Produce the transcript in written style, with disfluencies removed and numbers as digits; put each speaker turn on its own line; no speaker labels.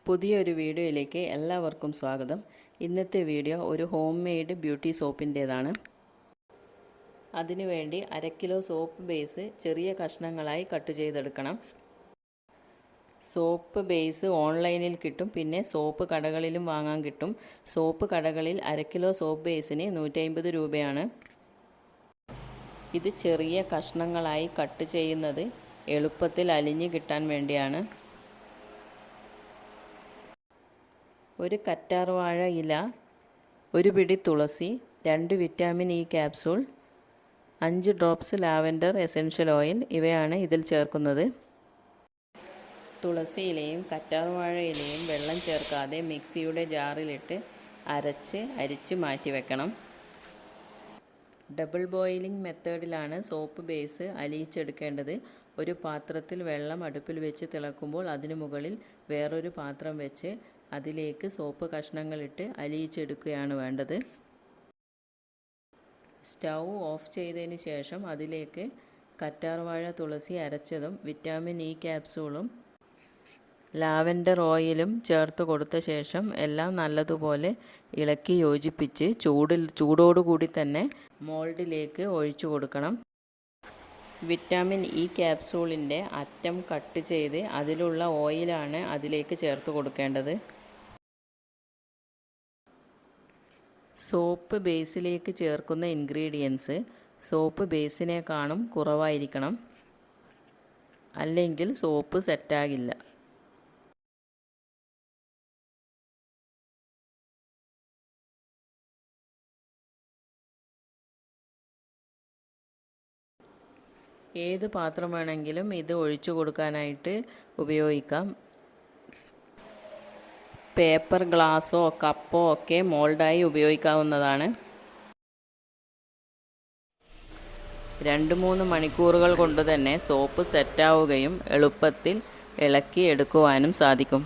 പുതിയൊരു വീഡിയോയിലേക്ക് എല്ലാവർക്കും സ്വാഗതം. ഇന്നത്തെ വീഡിയോ ഒരു ഹോം മെയ്ഡ് ബ്യൂട്ടി സോപ്പിൻ്റേതാണ്. അതിനുവേണ്ടി 1/2 കിലോ സോപ്പ് ബേസ് ചെറിയ കഷ്ണങ്ങളായി കട്ട് ചെയ്തെടുക്കണം. സോപ്പ് ബേസ് ഓൺലൈനിൽ കിട്ടും, പിന്നെ സോപ്പ് കടകളിലും വാങ്ങാൻ കിട്ടും. സോപ്പ് കടകളിൽ 1/2 കിലോ സോപ്പ് ബേസിന് 150 രൂപയാണ്. ഇത് ചെറിയ കഷ്ണങ്ങളായി കട്ട് ചെയ്യുന്നത് എളുപ്പത്തിൽ അലിഞ്ഞ് കിട്ടാൻ വേണ്ടിയാണ്. ഒരു കറ്റാർവാഴ ഇല, ഒരു പിടി തുളസി, 2 vitamin E capsule, 5 drops lavender essential oil ഇവയാണ് ഇതിൽ ചേർക്കുന്നത്. തുളസി ഇലയും കറ്റാർവാഴ ഇലയും വെള്ളം ചേർക്കാതെ മിക്സിയുടെ ജാറിലിട്ട് അരിച്ച് മാറ്റി വെക്കണം. ഡബിൾ ബോയിലിംഗ് മെത്തേഡിലാണ് സോപ്പ് ബേസ് അലിയിച്ചെടുക്കേണ്ടത്. ഒരു പാത്രത്തിൽ വെള്ളം അടുപ്പിൽ വെച്ച് തിളക്കുമ്പോൾ അതിനു മുകളിൽ വേറൊരു പാത്രം വെച്ച് അതിലേക്ക് സോപ്പ് കഷ്ണങ്ങളിട്ട് അലിയിച്ചെടുക്കുകയാണ് വേണ്ടത്. സ്റ്റൗ ഓഫ് ചെയ്തതിന് ശേഷം അതിലേക്ക് കറ്റാർവാഴ തുളസി അരച്ചതും വിറ്റാമിൻ ഇ ക്യാപ്സൂളും ലാവെൻഡർ ഓയിലും ചേർത്ത് കൊടുത്ത ശേഷം എല്ലാം നല്ലതുപോലെ ഇളക്കി യോജിപ്പിച്ച് ചൂടോടുകൂടി തന്നെ മോൾഡിലേക്ക് ഒഴിച്ചു കൊടുക്കണം. വിറ്റാമിൻ ഇ ക്യാപ്സൂളിൻ്റെ അറ്റം കട്ട് ചെയ്ത് അതിലുള്ള ഓയിലാണ് അതിലേക്ക് ചേർത്ത് കൊടുക്കേണ്ടത്. സോപ്പ് ബേസിലേക്ക് ചേർക്കുന്ന ഇൻഗ്രീഡിയൻസ് സോപ്പ് ബേസിനേക്കാളും കുറവായിരിക്കണം, അല്ലെങ്കിൽ സോപ്പ് സെറ്റാകില്ല. ഏത് പാത്രം വേണമെങ്കിലും ഇത് ഒഴിച്ചു കൊടുക്കാനായിട്ട് ഉപയോഗിക്കാം. പേപ്പർ ഗ്ലാസ്സോ കപ്പോ ഒക്കെ മോൾഡായി ഉപയോഗിക്കാവുന്നതാണ്. 2-3 മണിക്കൂറുകൾ കൊണ്ട് തന്നെ സോപ്പ് സെറ്റാവുകയും എളുപ്പത്തിൽ ഇളക്കി എടുക്കുവാനും സാധിക്കും.